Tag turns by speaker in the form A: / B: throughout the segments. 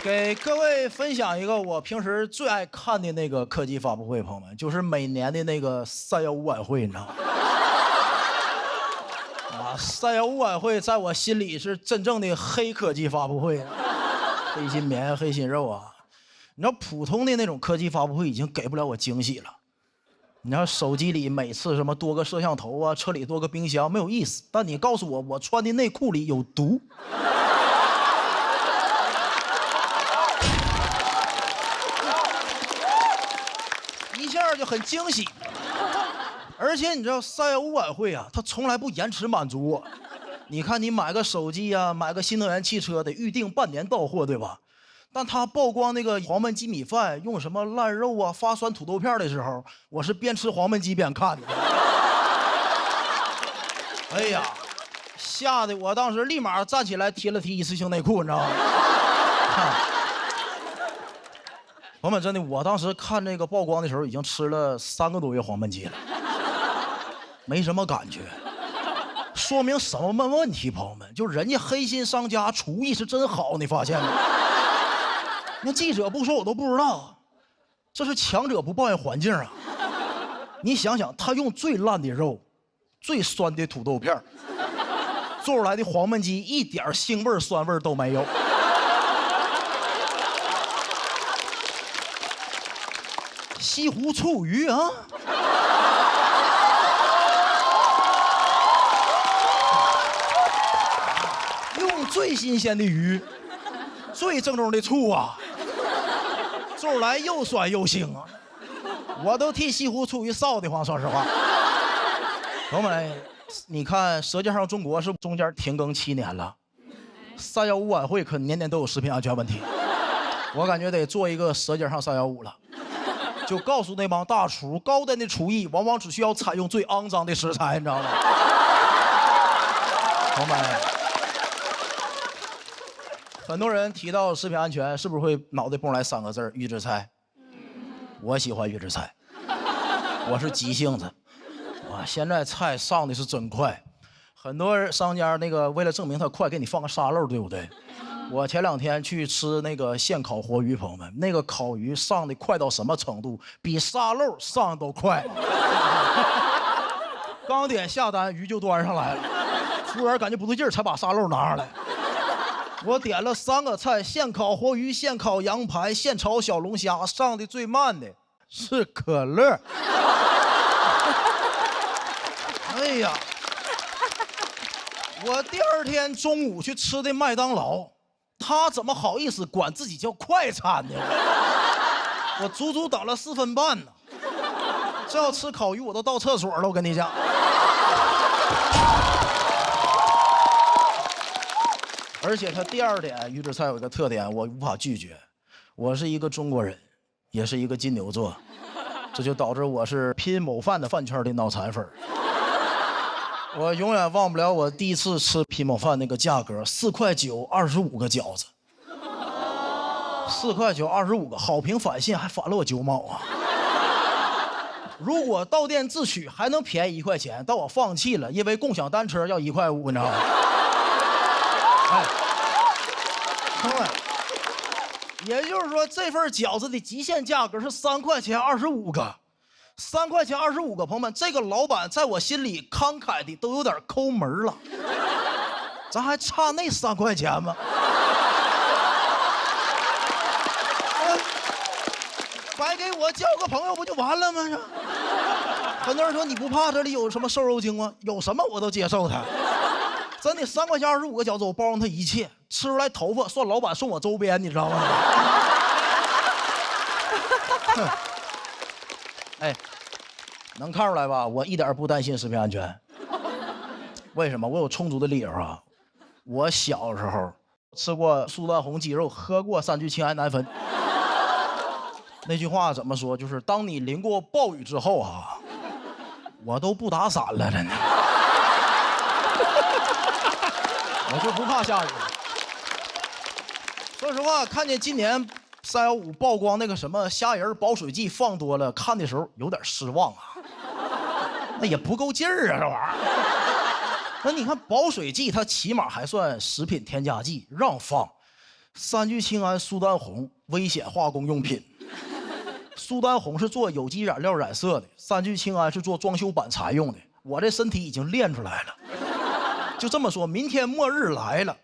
A: 给各位分享一个我平时最爱看的那个科技发布会，朋友们，就是每年的那个315晚会，你知道吗？啊，315晚会在我心里是真正的黑科技发布会，黑心棉、黑心肉啊！你知道普通的那种科技发布会已经给不了我惊喜了。你知道手机里每次什么多个摄像头啊，车里多个冰箱没有意思，但你告诉我穿的内裤里有毒。一下就很惊喜，而且你知道315晚会啊，它从来不延迟满足我。你看，你买个手机啊，买个新能源汽车得预定半年到货，对吧？但他曝光那个黄焖鸡米饭用什么烂肉啊、发酸土豆片的时候，我是边吃黄焖鸡边看的。哎呀，吓得我当时立马站起来贴了一次性内裤，你知道吗？朋友们，真的，我当时看这个曝光的时候，已经吃了3个多月黄焖鸡了，没什么感觉。说明什么问题？朋友们，就人家黑心商家厨艺是真好，你发现没？那记者不说我都不知道，这是强者不抱怨环境啊！你想想，他用最烂的肉、最酸的土豆片做出来的黄焖鸡，一点腥味酸味都没有。西湖醋鱼啊，用最新鲜的鱼，最正宗的醋啊，做出来又酸又腥啊，我都替西湖醋鱼臊得慌，说实话。朋友们，你看《舌尖上中国》是中间停更7年了，315晚会可年年都有食品安全问题，我感觉得做一个《舌尖上315》了。就告诉那帮大厨，高端的厨艺往往只需要采用最肮脏的食材，你知道吗？朋友们，很多人提到食品安全，是不是会脑袋蹦来3个字预制菜？我喜欢预制菜，我是急性子。哇，现在菜上的是真快，很多商家那个为了证明它快，给你放个沙漏，对不对？我前2天去吃那个现烤活鱼，朋友们，那个烤鱼上的快到什么程度？比沙漏上的都快。刚点下单，鱼就端上来了，服务员感觉不对劲儿，才把沙漏拿上来。我点了3个菜：现烤活鱼、现烤羊排、现炒小龙虾。上的最慢的是可乐。哎呀，我第2天中午去吃的麦当劳。他怎么好意思管自己叫快餐呢？我足足等了4分半呢。这要吃烤鱼，我都到厕所了。我跟你讲，而且他第2点预制菜有一个特点，我无法拒绝。我是一个中国人，也是一个金牛座，这就导致我是拼某饭的饭圈的脑残粉。我永远忘不了我第一次吃拼某饭那个价格，4块9 25个饺子，4块9 25个，好评返现还返了我9毛啊！如果到店自取还能便宜1块钱，但我放弃了，因为共享单车要1块5，你知道吗？哎，朋友们，也就是说这份饺子的极限价格是3块钱25个。3块钱25个，朋友们，这个老板在我心里慷慨的都有点抠门了。咱还差那3块钱吗？白给我交个朋友不就完了吗？很多人说你不怕这里有什么瘦肉精吗？有什么我都接受他。真的，3块钱25个饺子，我包容他一切，吃出来头发算老板送我周边，你知道吗？哎，能看出来吧？我一点不担心食品安全。为什么？我有充足的理由啊！我小时候吃过苏丹红鸡肉，喝过3聚氰胺南酚。那句话怎么说？就是当你淋过暴雨之后啊，我都不打伞了，真的。我就不怕下雨。说实话，看见今年315曝光那个什么虾仁保水剂放多了，看的时候有点失望啊。那也不够劲儿啊，这玩意儿。那你看保水剂，它起码还算食品添加剂，让放。三聚氰胺苏丹红危险化工用品。苏丹红是做有机染料染色的，三聚氰胺是做装修板材用的。我这身体已经练出来了。就这么说，明天末日来了，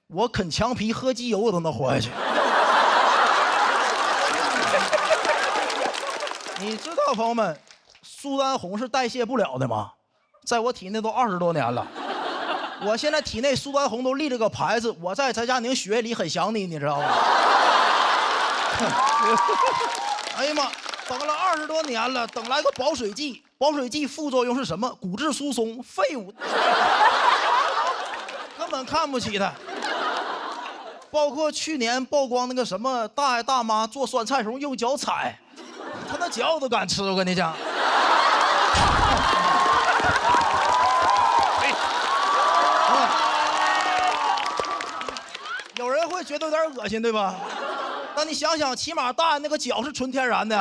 A: 我啃墙皮喝机油我都能活下去。你知道朋友们，苏丹红是代谢不了的吗？在我体内都20多年了。我现在体内苏丹红都立了个牌子，我在翟佳宁血液里很想你，你知道吗？哎呀妈，等了20多年了，等来个保水剂，保水剂副作用是什么？骨质疏松，废物，根本看不起他。包括去年曝光那个什么大爷大妈做酸菜时候用脚踩，他那脚我都敢吃，我跟你讲。有人会觉得有点恶心，对吧？但你想想，起码大爷那个脚是纯天然的。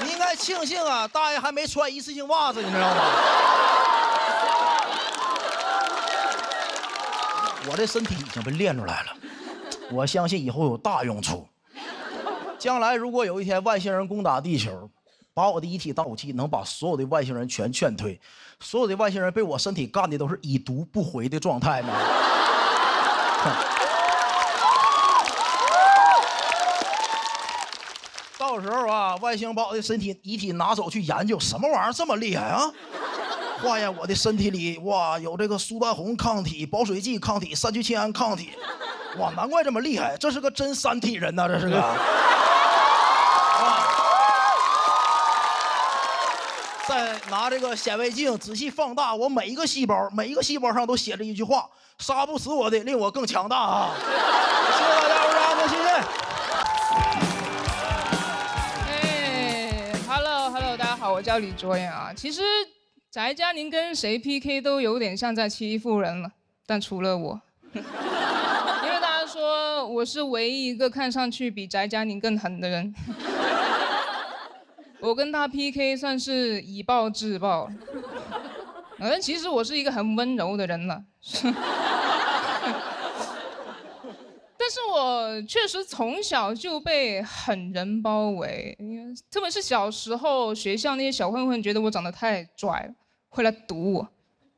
A: 你应该庆幸啊，大爷还没穿一次性袜子，你知道吗？我这身体已经被练出来了，我相信以后有大用处。将来如果有一天外星人攻打地球，把我的遗体当武器，能把所有的外星人全劝退。所有的外星人被我身体干的都是已读不回的状态呢。到时候啊，外星把我的身体遗体拿走去研究，什么玩意儿这么厉害啊？化验我的身体里，哇，有这个苏丹红抗体、保水剂抗体、三聚氰胺抗体，哇，难怪这么厉害，这是个真三体人呐，这是个。再拿这个显微镜仔细放大我每一个细胞，每一个细胞上都写着一句话：杀不死我的，令我更强大啊！谢谢大家，我是阿哥，谢
B: 谢。Hello， 大家好，我叫李卓妍啊。其实翟佳宁跟谁 PK 都有点像在欺负人了，但除了我，因为大家说我是唯一一个看上去比翟佳宁更狠的人。我跟他 PK 算是以暴制暴，但其实我是一个很温柔的人了。但是我确实从小就被狠人包围，特别是小时候，学校那些小混混觉得我长得太拽了，会来堵我，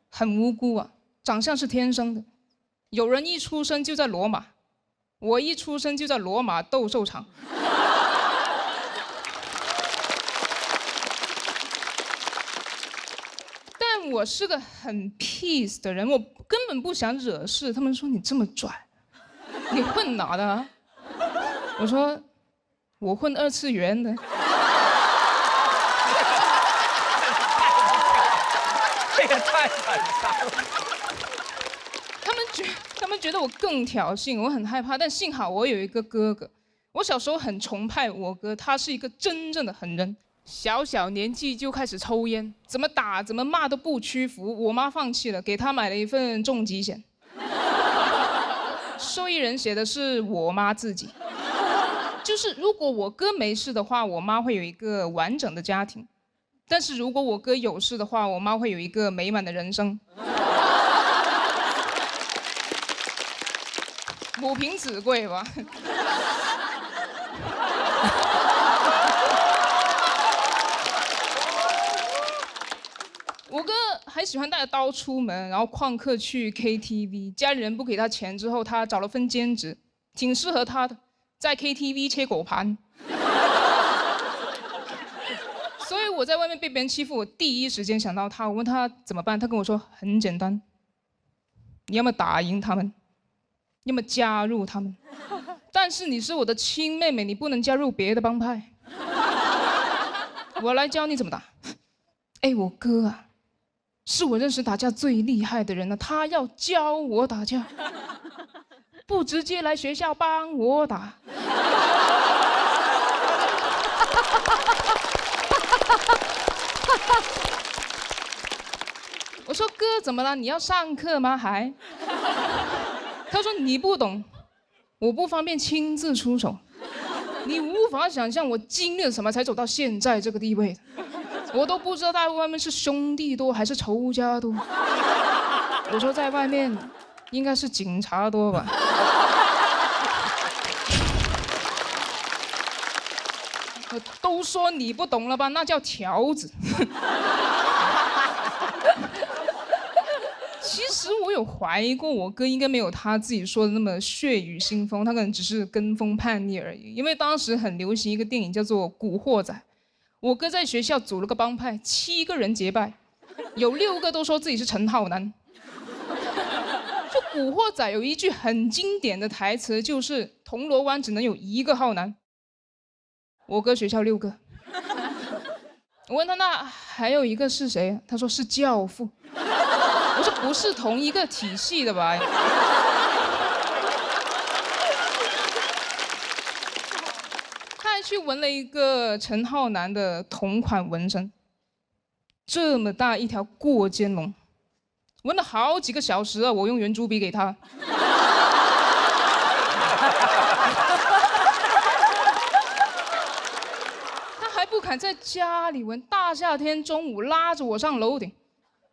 B: 很无辜啊，长相是天生的。有人一出生就在罗马，我一出生就在罗马斗兽场。但我是个很 peace 的人，我根本不想惹事。他们说你这么拽，你混哪的啊？我说我混2次元的。
C: 这也太反常了。
B: 他们觉得我更挑衅，我很害怕。但幸好我有一个哥哥，我小时候很崇拜我哥，他是一个真正的狠人。小年纪就开始抽烟，怎么打怎么骂都不屈服。我妈放弃了，给他买了一份重疾险。受益人写的是我妈自己，就是如果我哥没事的话，我妈会有一个完整的家庭；但是如果我哥有事的话，我妈会有一个美满的人生。母凭子贵吧。我哥还喜欢带着刀出门，然后旷课去 KTV， 家里人不给他钱之后，他找了份兼职，挺适合他的，在 KTV 切果盘。所以我在外面被别人欺负，我第一时间想到他，我问他怎么办，他跟我说很简单，你要么打赢他们，要么加入他们，但是你是我的亲妹妹，你不能加入别的帮派。我来教你怎么打。哎，我哥啊，是我认识打架最厉害的人了，他要教我打架，不直接来学校帮我打。我说哥怎么了？你要上课吗？还？他说你不懂，我不方便亲自出手，你无法想象我经历了什么才走到现在这个地位的。我都不知道在外面是兄弟多还是仇家多。我说在外面应该是警察多吧。都说你不懂了吧？那叫条子。其实我有怀疑过，我哥应该没有他自己说的那么血雨腥风，他可能只是跟风叛逆而已。因为当时很流行一个电影叫做《古惑仔》，我哥在学校组了个帮派，7个人结拜，有6个都说自己是陈浩南。就《古惑仔》有一句很经典的台词，就是铜锣湾只能有1个浩南。我哥学校6个。我问他那还有1个是谁？他说是教父。我说不是同一个体系的吧？他还去纹了一个陈浩南的同款纹身，这么大一条过肩龙，纹了好几个小时啊！我用圆珠笔给他。他还不肯在家里纹，大夏天中午拉着我上楼顶。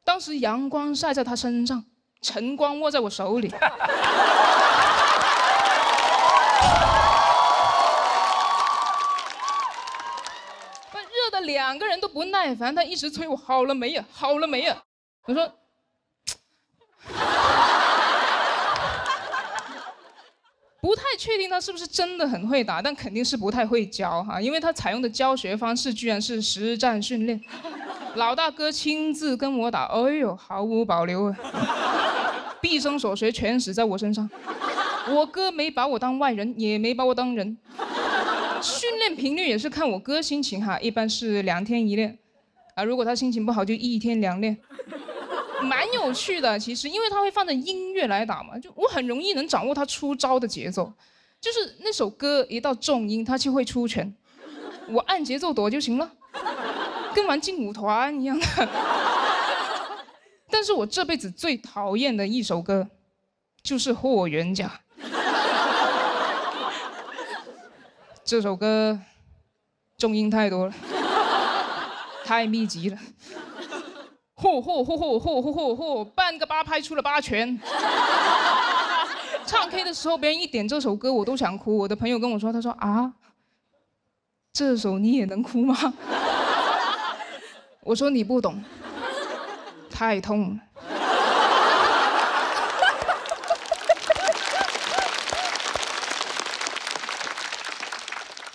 B: 当时阳光晒在他身上，晨光握在我手里。热的2个人都不耐烦，他一直催我好了没呀，好了没呀？我说，不太确定他是不是真的很会打，但肯定是不太会教哈，因为他采用的教学方式居然是实战训练。老大哥亲自跟我打，哎呦，毫无保留啊！毕生所学全使在我身上。我哥没把我当外人，也没把我当人。训练频率也是看我哥心情哈，一般是2天1练，啊，如果他心情不好就1天2练，蛮有趣的。其实因为他会放着音乐来打嘛，就我很容易能掌握他出招的节奏，就是那首歌一到重音他就会出拳，我按节奏躲就行了。跟玩劲舞团一样的。但是我这辈子最讨厌的一首歌，就是《霍元甲》。这首歌重音太多了，太密集了。嚯，半个8拍出了8拳。唱 K 的时候，别人一点这首歌，我都想哭。我的朋友跟我说，他说啊，这首你也能哭吗？我说你不懂，太痛了。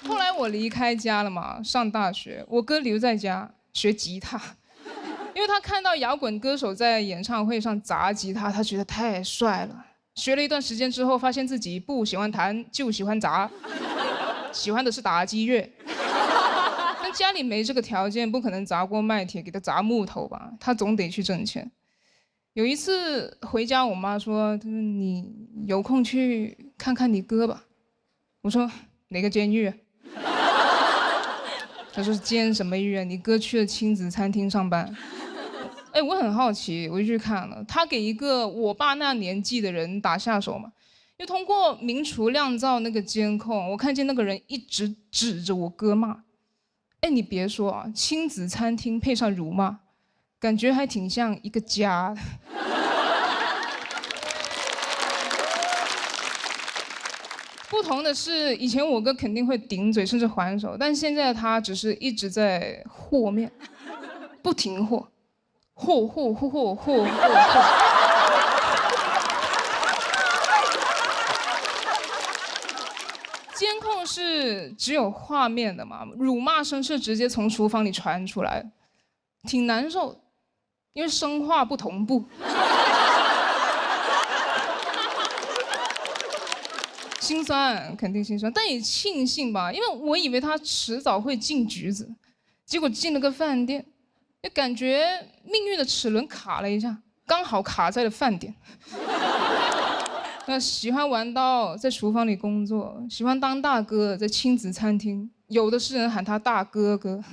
B: 后来我离开家了嘛，上大学，我哥留在家学吉他，因为他看到摇滚歌手在演唱会上砸吉他，他觉得太帅了。学了一段时间之后，发现自己不喜欢弹，就喜欢砸，喜欢的是打击乐。但家里没这个条件，不可能砸锅卖铁给他砸木头吧，他总得去挣钱。有一次回家，我妈说：“你有空去看看你哥吧。”我说：“哪个监狱啊？”他说：“监什么狱啊？你哥去了亲子餐厅上班。”哎，我很好奇，我就去看了。他给一个我爸那年纪的人打下手嘛，又通过明厨亮灶那个监控，我看见那个人一直指着我哥骂。哎，你别说啊，亲子餐厅配上辱骂，感觉还挺像一个家的。不同的是，以前我哥肯定会顶嘴甚至还手，但现在他只是一直在和面，不停和，和。监控是只有画面的嘛，辱骂声是直接从厨房里传出来，挺难受，因为声画不同步。心酸，肯定心酸，但也庆幸吧，因为我以为他迟早会进局子，结果进了个饭店，就感觉命运的齿轮卡了一下，刚好卡在了饭点。那喜欢玩刀，在厨房里工作；喜欢当大哥，在亲子餐厅，有的是人喊他大哥哥。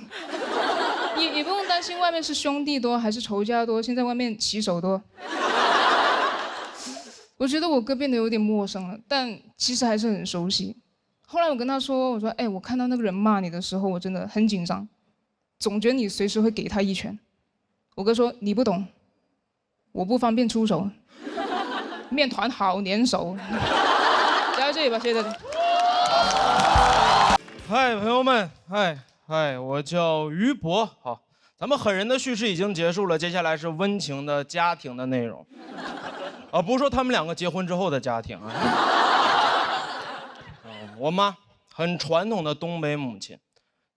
B: 也不用担心外面是兄弟多还是仇家多，现在外面骑手多。我觉得我哥变得有点陌生了，但其实还是很熟悉。后来我跟他说，我说，哎，我看到那个人骂你的时候，我真的很紧张，总觉得你随时会给他一拳。我哥说你不懂，我不方便出手。面团好粘手。聊到这里吧，谢谢大家。
D: 嗨，朋友们，嗨，我叫于博。好，咱们狠人的叙事已经结束了，接下来是温情的家庭的内容。啊，不是说他们两个结婚之后的家庭啊。我妈很传统的东北母亲，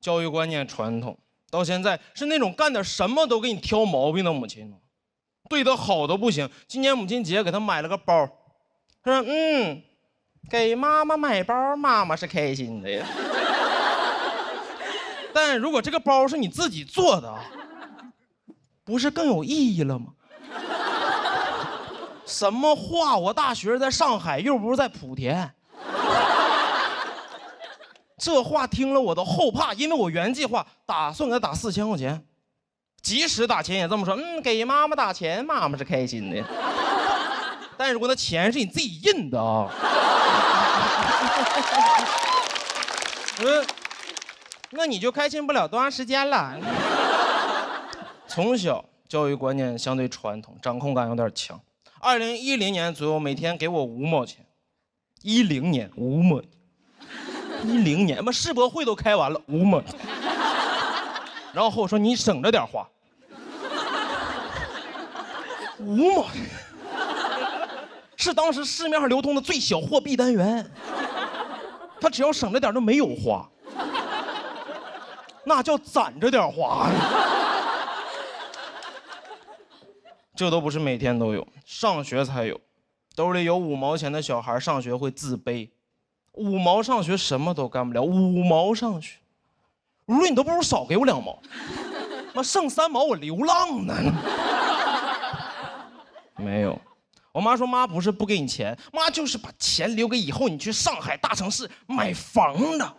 D: 教育观念传统，到现在是那种干点什么都给你挑毛病的母亲，对她好的不行。今年母亲节给她买了个包，她说给妈妈买包，妈妈是开心的呀。但如果这个包是你自己做的，不是更有意义了吗？什么话？我大学在上海，又不是在莆田。这话听了我都后怕，因为我原计划打算给他打4000块钱，即使打钱也这么说，给妈妈打钱，妈妈是开心的。但如果那钱是你自己印的啊，那你就开心不了多长时间了。从小教育观念相对传统，掌控感有点强。2010年左右，每天给我5毛钱。10年5毛钱。10年，妈世博会都开完了，5毛钱。然后和我说你省着点花。5毛钱，是当时市面上流通的最小货币单元。他只要省着点就没有花，那叫攒着点花。这都不是每天都有，上学才有。兜里有5毛钱的小孩上学会自卑。5毛上学什么都干不了，5毛上学，我说你都不如少给我2毛，妈剩3毛我流浪呢。没有，我妈说妈不是不给你钱，妈就是把钱留给以后你去上海大城市买房的。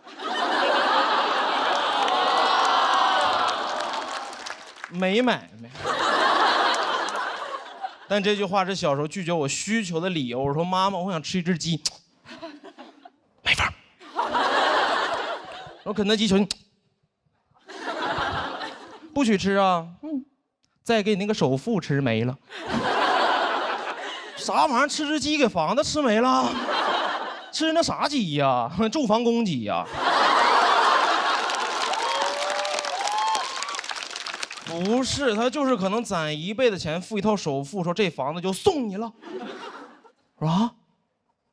D: 没买。但这句话是小时候拒绝我需求的理由。我说妈妈，我想吃一只鸡。没法。我肯德基求你，不许吃啊！再给你那个首付吃没了。啥玩意儿？吃只鸡给房子吃没了？吃那啥鸡呀？住房公鸡呀？不是，他就是可能攒1倍的钱付一套首付，说这房子就送你了。我说啊，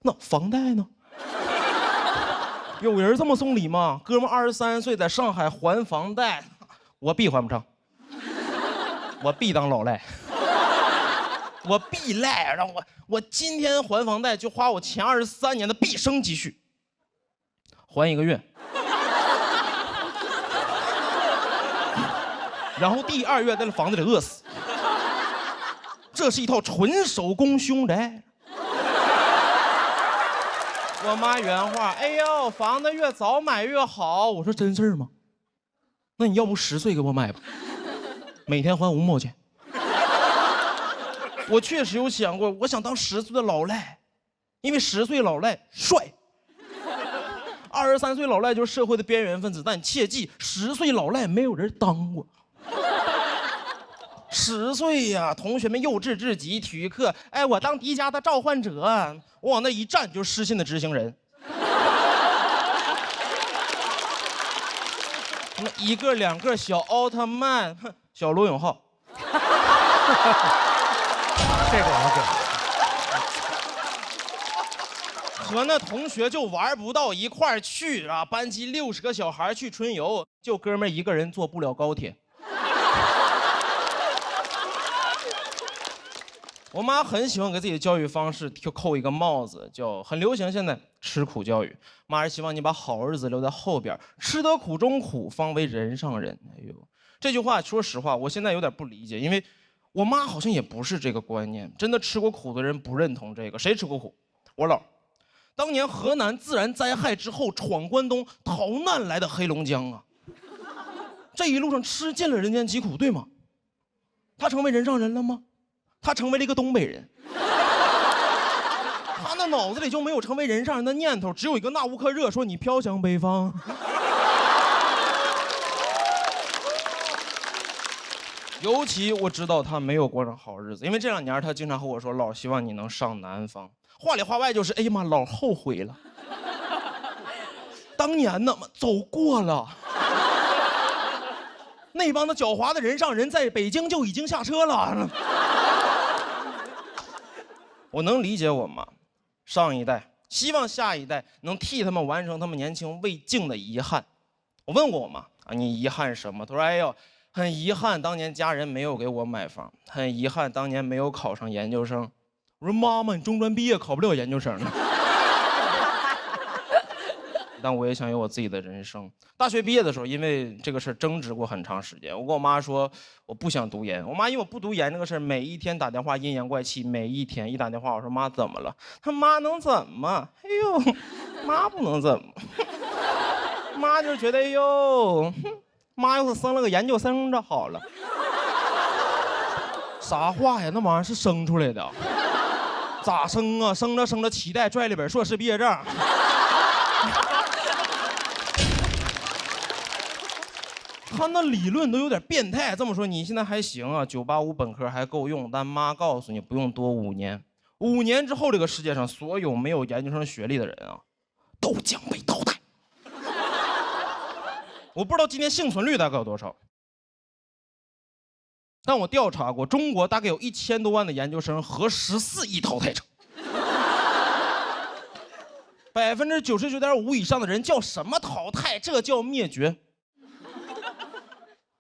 D: 那房贷呢？有人这么送礼吗？哥们23岁在上海还房贷，我必还不上，我必当老赖，我必赖，让我今天还房贷就花我前23年的毕生积蓄，还1个月，然后第2月在房子里饿死。这是一套纯手工凶宅。我妈原话：哎呦，房子越早买越好。我说真事儿吗？那你要不10岁给我买吧，每天还5毛钱。我确实有想过，我想当10岁的老赖，因为10岁老赖帅，23岁老赖就是社会的边缘分子。但你切记，10岁老赖没有人当过。10岁呀，同学们幼稚至极，体育课，哎，我当迪迦的召唤者，我往那一站就是失信的执行人。那1个2个小奥特曼，小罗永浩。
C: 这个我给。
D: 和那同学就玩不到一块儿去啊！班级60个小孩去春游，就哥们儿1个人坐不了高铁。我妈很喜欢给自己的教育方式扣一个帽子，叫很流行现在吃苦教育。妈是希望你把好日子留在后边，吃得苦中苦，方为人上人。哎呦，这句话说实话，我现在有点不理解，因为我妈好像也不是这个观念。真的吃过苦的人不认同这个。谁吃过苦？我姥。当年河南自然灾害之后闯关东逃难来的黑龙江啊，这一路上吃尽了人间疾苦，对吗？他成为人上人了吗？他成为了一个东北人，他那脑子里就没有成为人上人的念头，只有一个纳乌克热说你飘向北方。尤其我知道他没有过上好日子，因为这2年他经常和我说：“老希望你能上南方。”话里话外就是：“哎呀妈，老后悔了，当年呢走过了。”那帮的狡猾的人上人在北京就已经下车了。我能理解我妈，上一代希望下一代能替他们完成他们年轻未尽的遗憾。我问过我妈啊，你遗憾什么？她说：“哎呦，很遗憾当年家人没有给我买房，很遗憾当年没有考上研究生。”我说：“妈妈，你中专毕业考不了研究生呢。”但我也想有我自己的人生。大学毕业的时候，因为这个事争执过很长时间。我跟我妈说我不想读研，我妈因为我不读研这个事每一天打电话阴阳怪气，每一天一打电话我说妈怎么了？她妈能怎么？哎呦，妈不能怎么，妈就觉得哎呦，妈要是生了个研究生这好了。啥话呀？那玩意儿是生出来的，咋生啊？生着生着脐带拽了本硕士毕业证。他那理论都有点变态。这么说你现在还行啊，985本科还够用，但妈告诉你不用多5年，5年之后这个世界上所有没有研究生学历的人啊，都将被淘汰。我不知道今天幸存率大概有多少，但我调查过，中国大概有1000多万的研究生和14亿淘汰者。99.5%以上的人叫什么淘汰？这叫灭绝。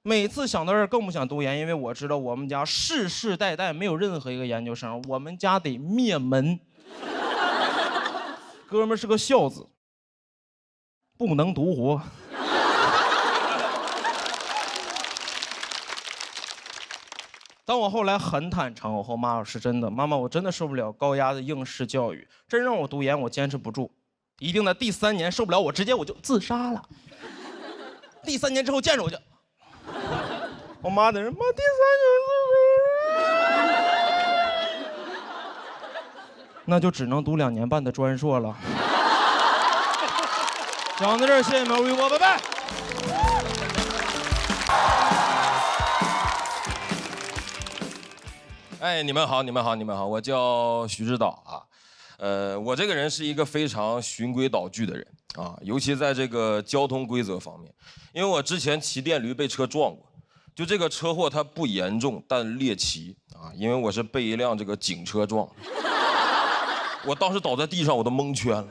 D: 每次想到这儿更不想读研，因为我知道我们家世世代代没有任何一个研究生，我们家得灭门。哥们儿是个孝子，不能独活。当我后来很坦诚，我和我妈说是真的，妈妈，我真的受不了高压的应试教育，真让我读研，我坚持不住，一定在第3年受不了，我直接就自杀了。第3年之后见着我就。我妈在这，妈第3年自杀，那就只能读2年半的专硕了。讲到这儿，谢谢你们，微博，拜拜。
E: 哎，你们好，你们好，你们好，我叫徐指导啊。我这个人是一个非常循规蹈矩的人啊，尤其在这个交通规则方面，因为我之前骑电驴被车撞过。就这个车祸它不严重，但猎奇啊！因为我是被一辆这个警车撞的，我当时倒在地上我都蒙圈了。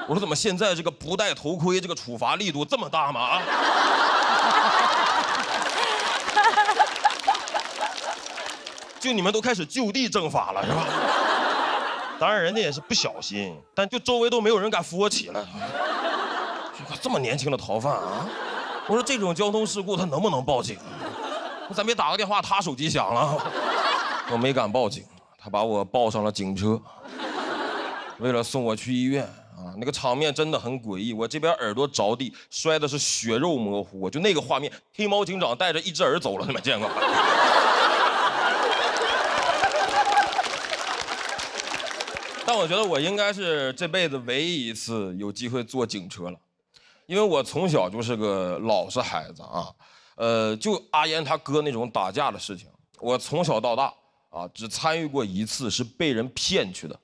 E: 我说怎么现在这个不戴头盔这个处罚力度这么大吗？啊！就你们都开始就地正法了是吧？当然人家也是不小心，但就周围都没有人敢扶我起来。这么年轻的逃犯啊！我说这种交通事故他能不能报警？咱别打个电话，他手机响了，我没敢报警，他把我抱上了警车，为了送我去医院啊，那个场面真的很诡异，我这边耳朵着地，摔的是血肉模糊，我就那个画面，黑猫警长带着一只耳走了，你们见过？但我觉得我应该是这辈子唯一一次有机会坐警车了，因为我从小就是个老实孩子啊。就阿烟他哥那种打架的事情，我从小到大啊只参与过1次，是被人骗去的。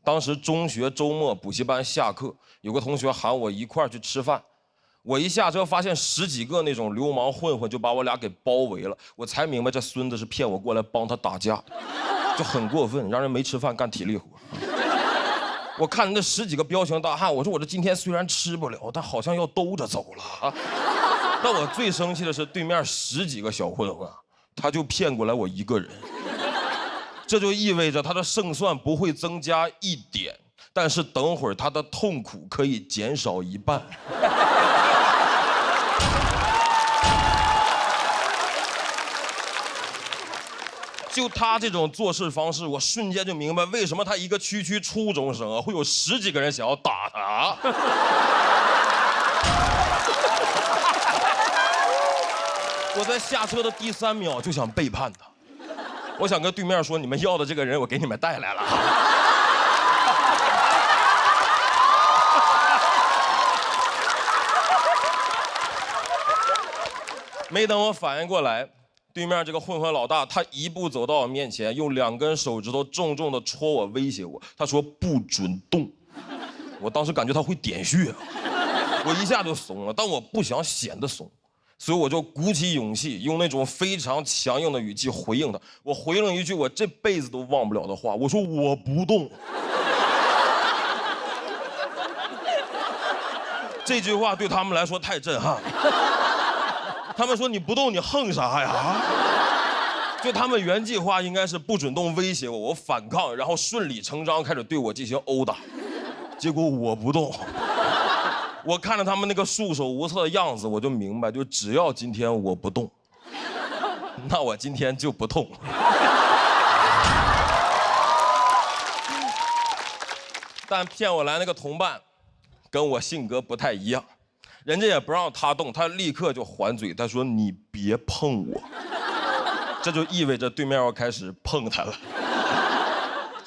E: 当时中学周末补习班下课，有个同学喊我一块儿去吃饭，我一下车发现10几个那种流氓混混就把我俩给包围了，我才明白这孙子是骗我过来帮他打架，就很过分，让人没吃饭干体力活。我看那10几个彪形大汉，我说我这今天虽然吃不了，但好像要兜着走了啊。但我最生气的是对面10几个小混混，他就骗过来我一个人，这就意味着他的胜算不会增加1点，但是等会儿他的痛苦可以减少1半。就他这种做事方式，我瞬间就明白为什么他一个区初中生啊会有10几个人想要打他。我在下车的第3秒就想背叛他，我想跟对面说，你们要的这个人我给你们带来了。没等我反应过来，对面这个混混老大，他一步走到我面前，用2根手指头重重的戳我，威胁我。他说不准动。我当时感觉他会点穴，我一下就怂了，但我不想显得怂，所以我就鼓起勇气，用那种非常强硬的语气回应他。我回了一句我这辈子都忘不了的话，我说我不动。这句话对他们来说太震撼了。他们说你不动你横啥呀？就他们原计划应该是不准动威胁我，我反抗，然后顺理成章开始对我进行殴打。结果我不动，我看着他们那个束手无策的样子，我就明白，就只要今天我不动，那我今天就不痛。但骗我来那个同伴，跟我性格不太一样，人家也不让他动，他立刻就还嘴，他说你别碰我，这就意味着对面要开始碰他了。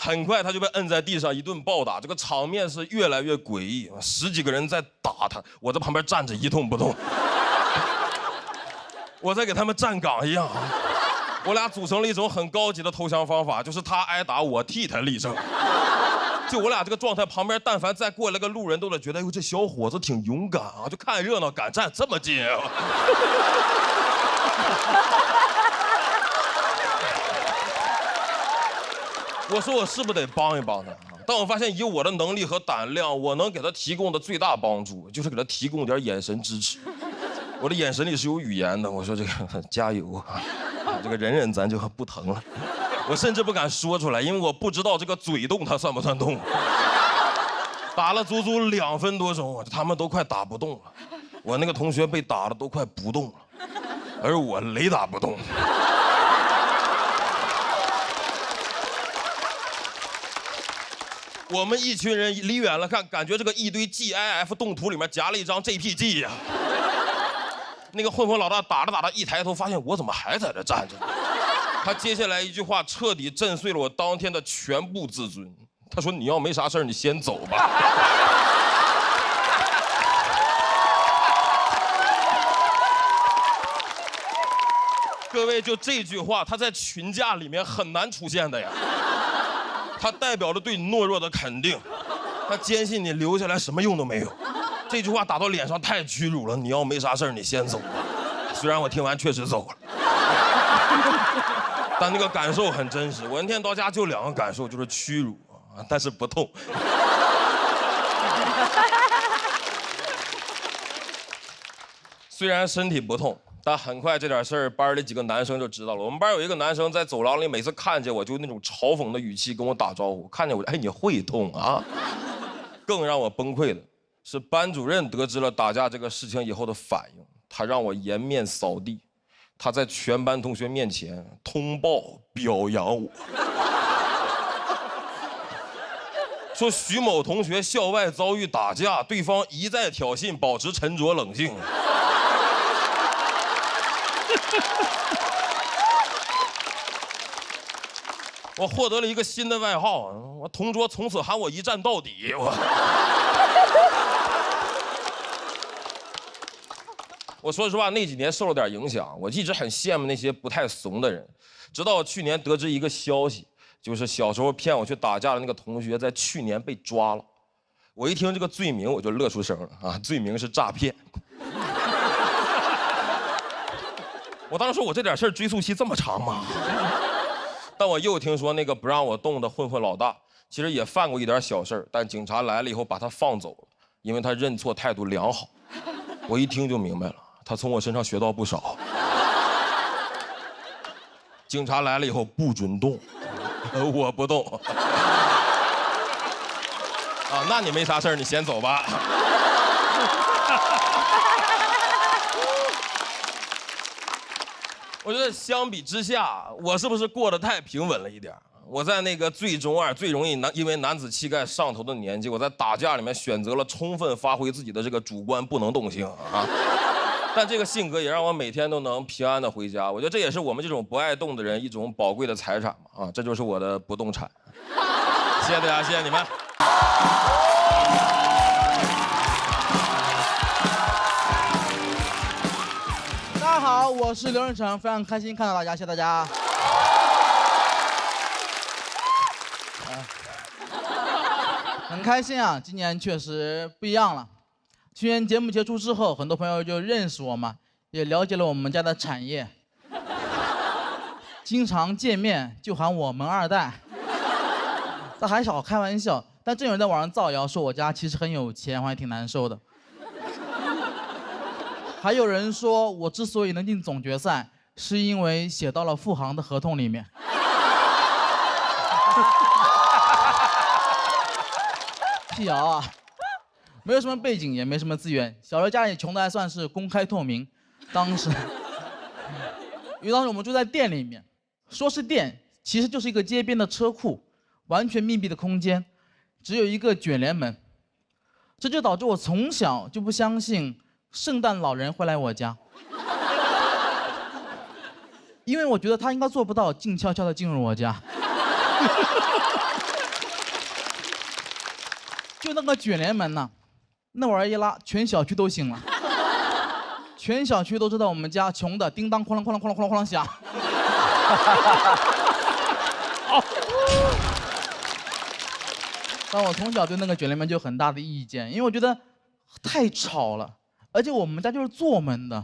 E: 很快他就被摁在地上一顿暴打，这个场面是越来越诡异，10几个人在打他，我在旁边站着一动不动，我在给他们站岗一样。我俩组成了一种很高级的投降方法，就是他挨打，我替他立正。就我俩这个状态，旁边但凡再过来个路人，都得觉得，哎呦，这小伙子挺勇敢啊，就看热闹敢站这么近啊。我说我是不是得帮一帮他？但我发现以我的能力和胆量，我能给他提供的最大帮助，就是给他提供点眼神支持。我的眼神里是有语言的，我说这个加油啊，这个忍咱就不疼了。我甚至不敢说出来，因为我不知道这个嘴动它算不算动。打了足足2分多钟，他们都快打不动了。我那个同学被打的都快不动了，而我雷打不动。我们一群人离远了看，感觉这个一堆 GIF 动图里面夹了一张 JPG 呀。那个混混老大打着打着，一抬头发现我怎么还在这站着？他接下来一句话彻底震碎了我当天的全部自尊。他说：“你要没啥事儿，你先走吧。”各位，就这句话，他在群架里面很难出现的呀。它代表着对你懦弱的肯定，他坚信你留下来什么用都没有。这句话打到脸上太屈辱了。你要没啥事儿，你先走吧。虽然我听完确实走了，但那个感受很真实。我那天到家就2个感受，就是屈辱啊，但是不痛。虽然身体不痛，但很快这点事儿，班里几个男生就知道了。我们班有一个男生在走廊里，每次看见我就那种嘲讽的语气跟我打招呼，看见我，哎，你会动啊？更让我崩溃的是，班主任得知了打架这个事情以后的反应，他让我颜面扫地，他在全班同学面前通报表扬我，说徐某同学校外遭遇打架，对方一再挑衅，保持沉着冷静。我获得了一个新的外号，我同桌从此喊我一战到底。我说实话，那几年受了点影响，我一直很羡慕那些不太怂的人。直到去年得知一个消息，就是小时候骗我去打架的那个同学，在去年被抓了。我一听这个罪名，我就乐出声了啊！罪名是诈骗。我当时说，我这点事儿追诉期这么长吗？但我又听说那个不让我动的混混老大，其实也犯过一点小事儿，但警察来了以后把他放走了，因为他认错态度良好。我一听就明白了，他从我身上学到不少。警察来了以后不准动，我不动。啊，那你没啥事儿，你先走吧。我觉得相比之下，我是不是过得太平稳了一点？我在那个最中二、最容易因为男子气概上头的年纪，我在打架里面选择了充分发挥自己的这个主观不能动性啊。但这个性格也让我每天都能平安的回家。我觉得这也是我们这种不爱动的人一种宝贵的财产嘛啊，这就是我的不动产。谢谢大家，谢谢你们。
F: 大家好，好，我是刘仁成，非常开心看到大家，谢谢大家。很开心啊，今年确实不一样了。去年节目结束之后，很多朋友就认识我嘛，也了解了我们家的产业，经常见面就喊我门二代。这还少开玩笑，但真有人在网上造谣说我家其实很有钱，我还挺难受的。还有人说我之所以能进总决赛，是因为写到了富航的合同里面。辟谣啊，没有什么背景，也没什么资源，小时候家里穷的还算是公开透明。当时我们住在店里面，说是店，其实就是一个街边的车库，完全密闭的空间，只有一个卷帘门。这就导致我从小就不相信圣诞老人会来我家，因为我觉得他应该做不到静悄悄地进入我家。就那个卷帘门呐，那玩意儿一拉，全小区都醒了，全小区都知道我们家穷的叮当哐啷哐啷哐啷哐啷哐啷响。但我从小对那个卷帘门就有很大的意见，因为我觉得太吵了，而且我们家就是做门的，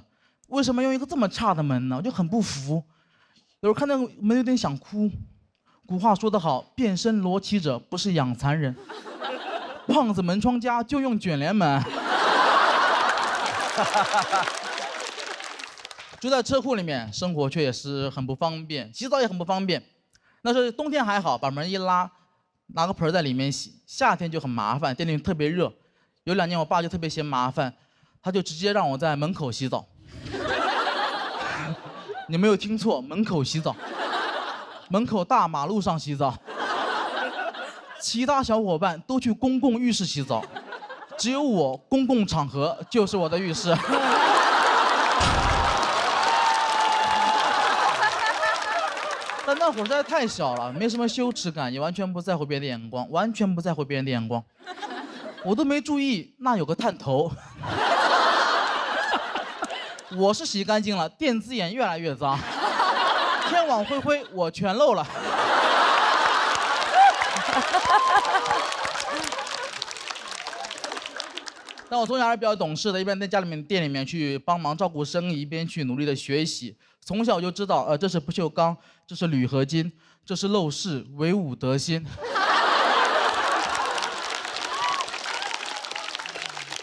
F: 为什么用一个这么差的门呢？我就很不服。有时候看那个门有点想哭。古话说得好，变身罗绮者不是养蚕人。胖子门窗家就用卷帘门。住在车库里面，生活却也是很不方便，洗澡也很不方便。那时候冬天还好，把门一拉，拿个盆在里面洗。夏天就很麻烦，店里特别热。有2年我爸就特别嫌麻烦，他就直接让我在门口洗澡。你没有听错，门口洗澡，门口大马路上洗澡。其他小伙伴都去公共浴室洗澡，只有我公共场合就是我的浴室。但那会儿实在太小了，没什么羞耻感，也完全不在乎别人的眼光，完全不在乎别人的眼光。我都没注意那有个探头。我是洗干净了，电子眼越来越脏，天网恢恢，我全漏了。但我从小还是比较懂事的，一边在家里面店里面去帮忙照顾生意，一边去努力的学习。从小就知道，这是不锈钢，这是铝合金，这是陋室，惟吾德馨。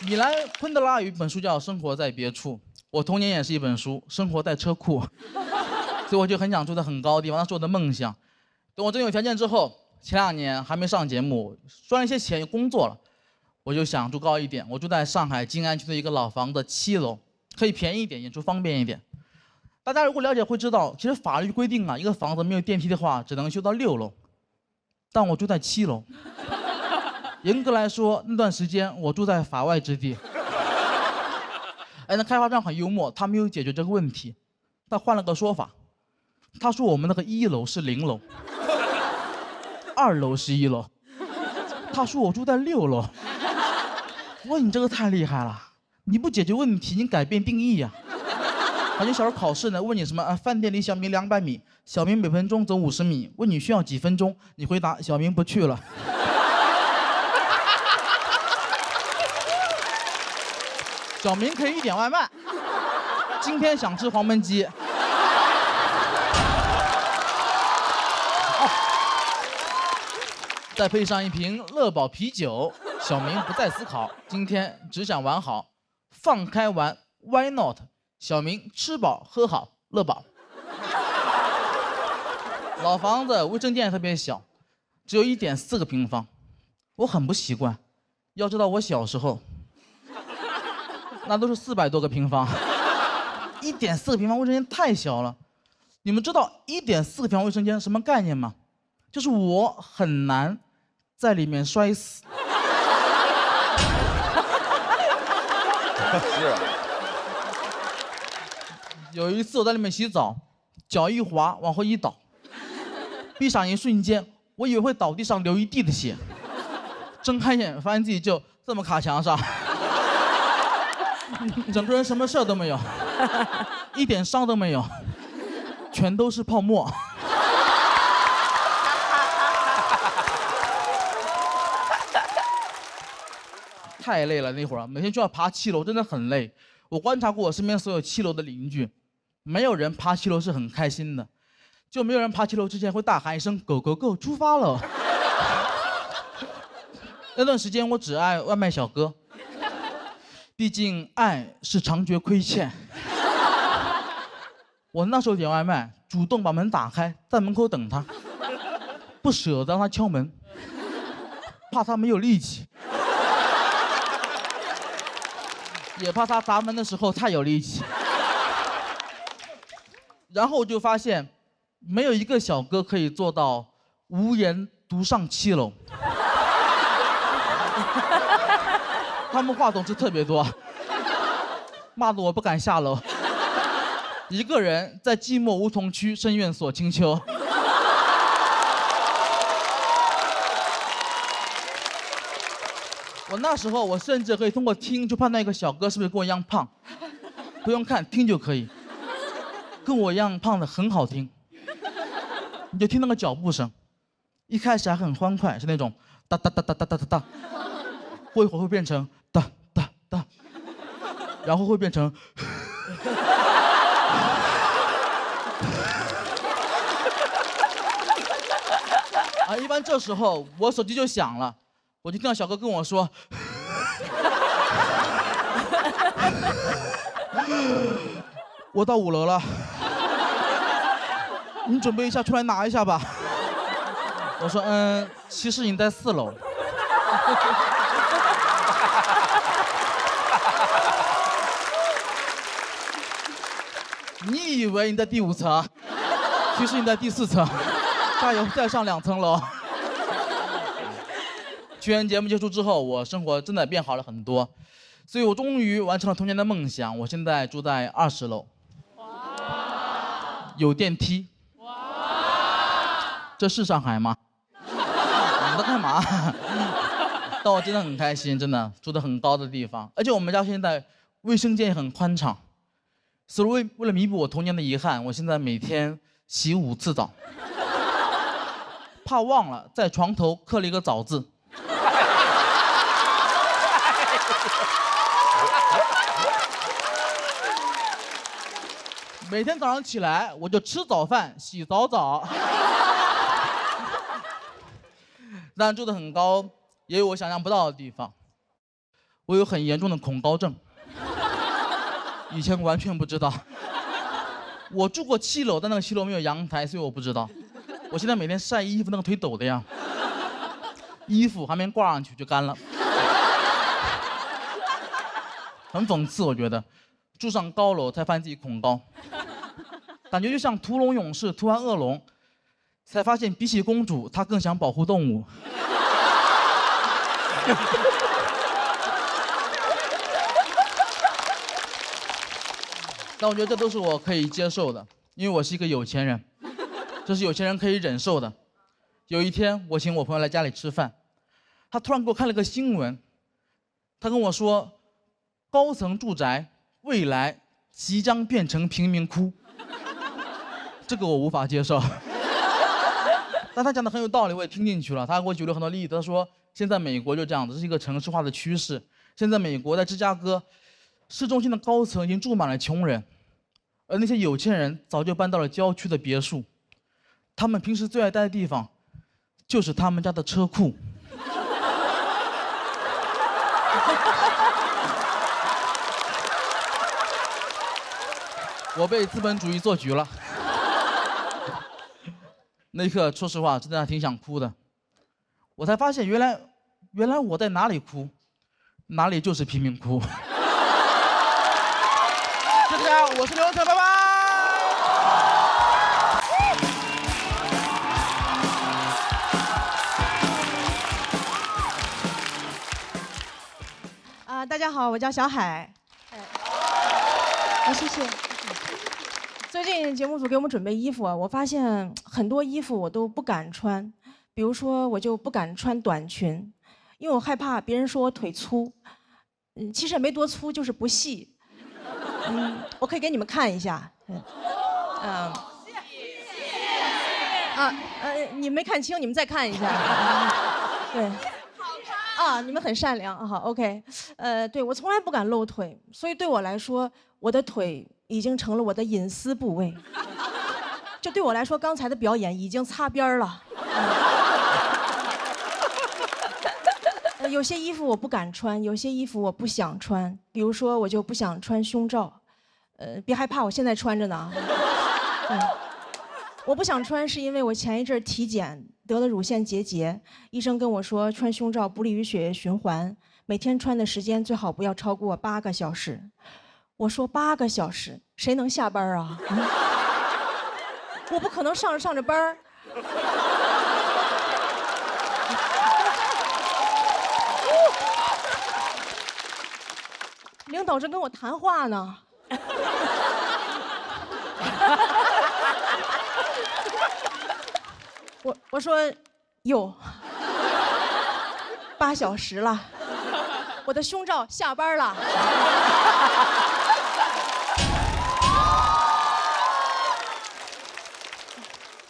F: 米兰昆德拉有一本书叫《生活在别处》，我童年也是一本书，生活在车库，所以我就很想住在很高的地方，那是我的梦想。等我真有条件之后，前2年还没上节目，赚了一些钱，有工作了。我就想住高一点，我住在上海静安区的一个老房子7楼，可以便宜一点，演出方便一点。大家如果了解会知道，其实法律规定啊，一个房子没有电梯的话，只能修到6楼，但我住在7楼。严格来说，那段时间我住在法外之地。哎，那开发商很幽默，他没有解决这个问题，他换了个说法，他说我们那个1楼是0楼，2楼是1楼，他说我住在6楼。我说你这个太厉害了，你不解决问题，你改变定义呀。好像小时候考试呢，问你什么饭店离小明200米，小明每分钟走50米，问你需要几分钟，你回答小明不去了。小明可以1点外卖，今天想吃黄焖鸡。再配上一瓶乐宝啤酒，小明不再思考，今天只想玩好，放开玩 ，Why not？ 小明吃饱喝好，乐宝。老房子卫生间也特别小，只有1.4个平方，我很不习惯。要知道我小时候，那都是400多个平方，1.4个平方卫生间太小了。你们知道1.4个平方卫生间什么概念吗？就是我很难在里面摔死。
E: 是。
F: 有一次我在里面洗澡，脚一滑往后一倒，闭上一瞬间，我以为会倒地上流一地的血，睁开眼发现自己就这么卡墙上，整个人什么事都没有。一点伤都没有，全都是泡沫。太累了，那会儿每天就要爬7楼，真的很累。我观察过我身边所有7楼的邻居，没有人爬7楼是很开心的，就没有人爬7楼之前会大喊一声 “Go Go Go”，出发了。那段时间我只爱外卖小哥，毕竟爱是常觉亏欠。我那时候点外卖，主动把门打开，在门口等他，不舍得让他敲门，怕他没有力气。也怕他砸门的时候太有力气，然后我就发现，没有一个小哥可以做到无言独上7楼。他们话总是特别多，骂得我不敢下楼。一个人在寂寞梧桐区深院锁清秋。我那时候，我甚至可以通过听就判断一个小哥是不是跟我一样胖，不用看，听就可以。跟我一样胖的很好听，你就听那个脚步声，一开始还很欢快，是那种哒哒哒哒哒哒哒哒，过一会儿会变成哒哒哒，然后会变成啊，一般这时候我手机就响了。我就听到小哥跟我说：“我到5楼了，你准备一下出来拿一下吧。”我说：“其实你在4楼。”你以为你在第5层，其实你在第4层，加油，再上2层楼。去完节目结束之后，我生活真的变好了很多，所以我终于完成了童年的梦想。我现在住在20楼，有电梯。这是上海吗？你在干嘛？但我真的很开心，真的住在很高的地方，而且我们家现在卫生间也很宽敞。所以为了弥补我童年的遗憾，我现在每天洗5次澡，怕忘了在床头刻了一个早字。每天早上起来，我就吃早饭，洗早澡。当然住得很高，也有我想象不到的地方。我有很严重的恐高症，以前完全不知道。我住过7楼，但那个7楼没有阳台，所以我不知道。我现在每天晒衣服，那个腿抖的呀，衣服还没挂上去就干了，很讽刺。我觉得住上高楼才发现自己恐高。感觉就像屠龙勇士屠完恶龙，才发现比起公主，他更想保护动物。但我觉得这都是我可以接受的，因为我是一个有钱人，这是有钱人可以忍受的。有一天，我请我朋友来家里吃饭，他突然给我看了个新闻，他跟我说，高层住宅未来即将变成贫民窟。这个我无法接受，但他讲的很有道理，我也听进去了。他给我举了很多例子，他说现在美国就这样子，这是一个城市化的趋势。现在美国在芝加哥市中心的高层已经住满了穷人，而那些有钱人早就搬到了郊区的别墅。他们平时最爱待的地方，就是他们家的车库。我被资本主义做局了。那一刻，说实话，真的还挺想哭的。我才发现，原来我在哪里哭，哪里就是贫民窟。谢谢大家，我是刘文成，拜拜。
G: 大家好，我叫小海。谢谢。最近节目组给我们准备衣服啊，我发现很多衣服我都不敢穿，比如说我就不敢穿短裙，因为我害怕别人说我腿粗。其实也没多粗，就是不细。我可以给你们看一下。你没看清，你们再看一下。对。你们很善良，好 ，OK，对我从来不敢露腿，所以对我来说，我的腿已经成了我的隐私部位。就对我来说，刚才的表演已经擦边了。有些衣服我不敢穿，有些衣服我不想穿，比如说我就不想穿胸罩，别害怕，我现在穿着呢。我不想穿是因为我前一阵体检得了乳腺结节，医生跟我说穿胸罩不利于血液循环，每天穿的时间最好不要超过8个小时。我说8个小时，谁能下班啊？我不可能上着班儿。领导正跟我谈话呢。我说，哟，8小时了，我的胸罩下班了。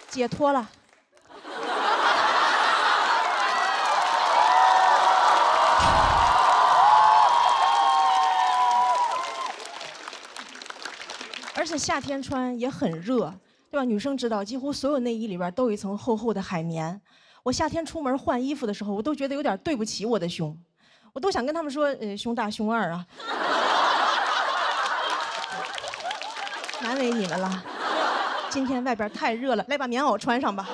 G: 解脱了。而且夏天穿也很热，对吧？女生知道，几乎所有内衣里边都有一层厚厚的海绵。我夏天出门换衣服的时候，我都觉得有点对不起我的胸，我都想跟他们说，胸大胸二啊，难为你们了。今天外边太热了，来把棉袄穿上吧。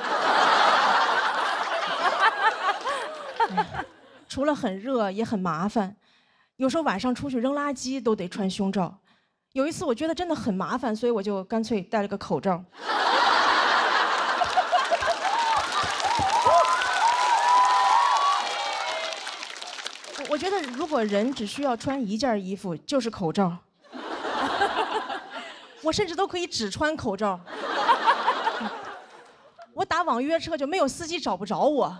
G: 除了很热，也很麻烦，有时候晚上出去扔垃圾都得穿胸罩。有一次我觉得真的很麻烦，所以我就干脆戴了个口罩。我觉得如果人只需要穿一件衣服，就是口罩。我甚至都可以只穿口罩。我打网约车就没有司机找不着我。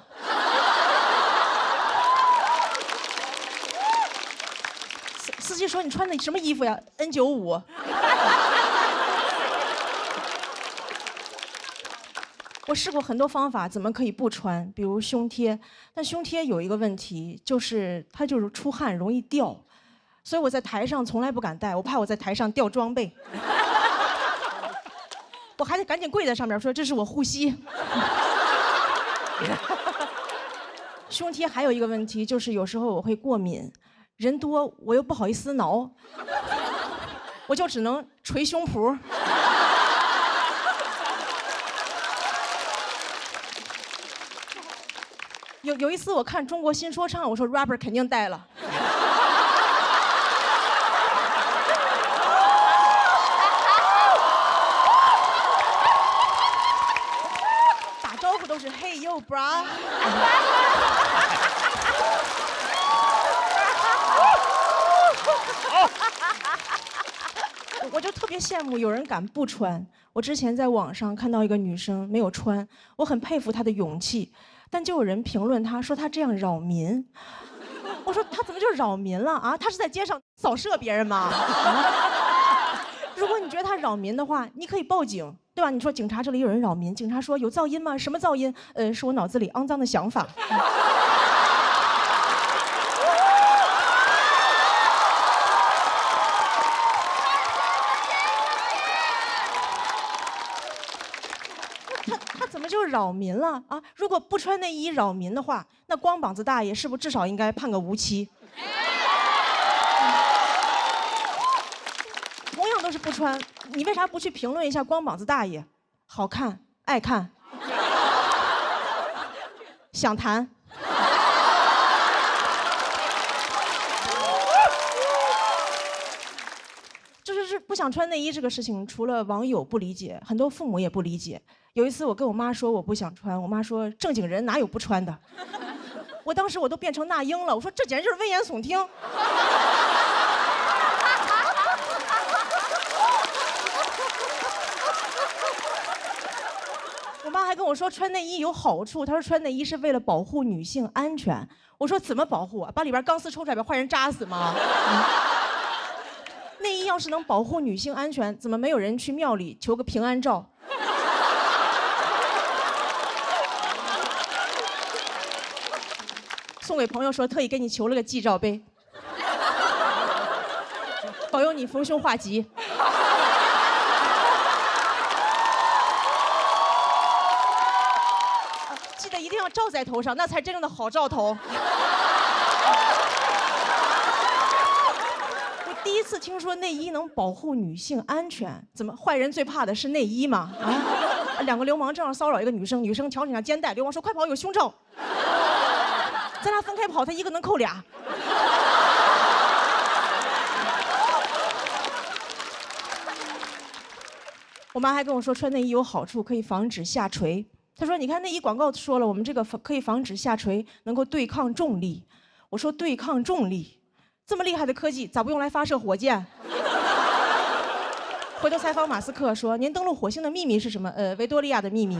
G: 司机说：“你穿的什么衣服呀 ？N95。”我试过很多方法，怎么可以不穿？比如胸贴，但胸贴有一个问题，就是它就是出汗容易掉，所以我在台上从来不敢戴，我怕我在台上掉装备。我还得赶紧跪在上面说：“这是我护膝。”胸贴还有一个问题，就是有时候我会过敏。人多我又不好意思挠，我就只能捶胸脯。有一次我看中国新说唱，我说 rapper 肯定带了。打招呼都是 Hey yo bra。我就特别羡慕有人敢不穿。我之前在网上看到一个女生没有穿，我很佩服她的勇气，但就有人评论她说她这样扰民。我说她怎么就扰民了啊？她是在街上扫射别人吗？如果你觉得她扰民的话，你可以报警，对吧？你说警察这里有人扰民，警察说有噪音吗？什么噪音？是我脑子里肮脏的想法。他怎么就扰民了啊？如果不穿内衣扰民的话，那光膀子大爷是不是至少应该判个无期？同样都是不穿，你为啥不去评论一下光膀子大爷？好看，爱看，想谈。就是不想穿内衣这个事情，除了网友不理解，很多父母也不理解。有一次我跟我妈说我不想穿，我妈说正经人哪有不穿的？我当时我都变成那英了，我说这简直就是危言耸听。我妈还跟我说穿内衣有好处，她说穿内衣是为了保护女性安全。我说怎么保护啊？把里边钢丝抽出来把坏人扎死吗？内衣要是能保护女性安全，怎么没有人去庙里求个平安照？送给朋友说特意给你求了个祭照碑，保佑你逢凶化吉。记得一定要罩在头上，那才真正的好兆头。我第一次听说内衣能保护女性安全，怎么坏人最怕的是内衣吗？啊，两个流氓正要骚扰一个女生，女生挑起上肩带，流氓说快跑，有胸罩。咱俩分开跑，他一个能扣俩。我妈还跟我说穿内衣有好处，可以防止下垂。她说：“你看内衣广告说了，我们这个可以防止下垂，能够对抗重力。”我说：“对抗重力，这么厉害的科技，咋不用来发射火箭？”回头采访马斯克说：“您登陆火星的秘密是什么？维多利亚的秘密。”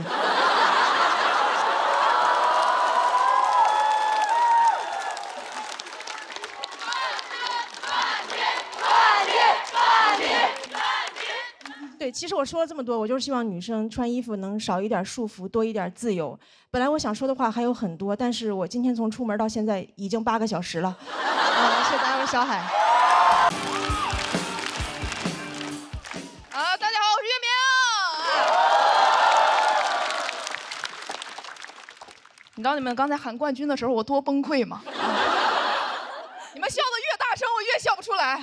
G: 对，其实我说了这么多，我就是希望女生穿衣服能少一点束缚，多一点自由。本来我想说的话还有很多，但是我今天从出门到现在已经8个小时了。谢谢大家，我是小海。
H: 大家好，我是月明。你知道你们刚才喊冠军的时候我多崩溃吗？你们笑得越大声，我越笑不出来。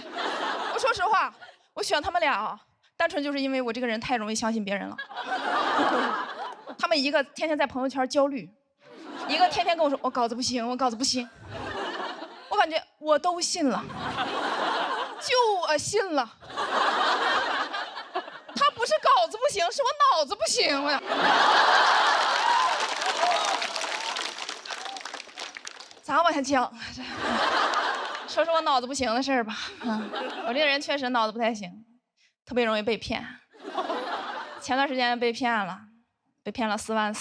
H: 我说实话，我选他们俩啊，单纯就是因为我这个人太容易相信别人了。他们一个天天在朋友圈焦虑，一个天天跟我说我稿子不行，我稿子不行。我感觉我都信了，就我信了。他不是稿子不行，是我脑子不行。咋往下讲？说说我脑子不行的事儿吧。我这个人确实脑子不太行，特别容易被骗。前段时间被骗了4.4万。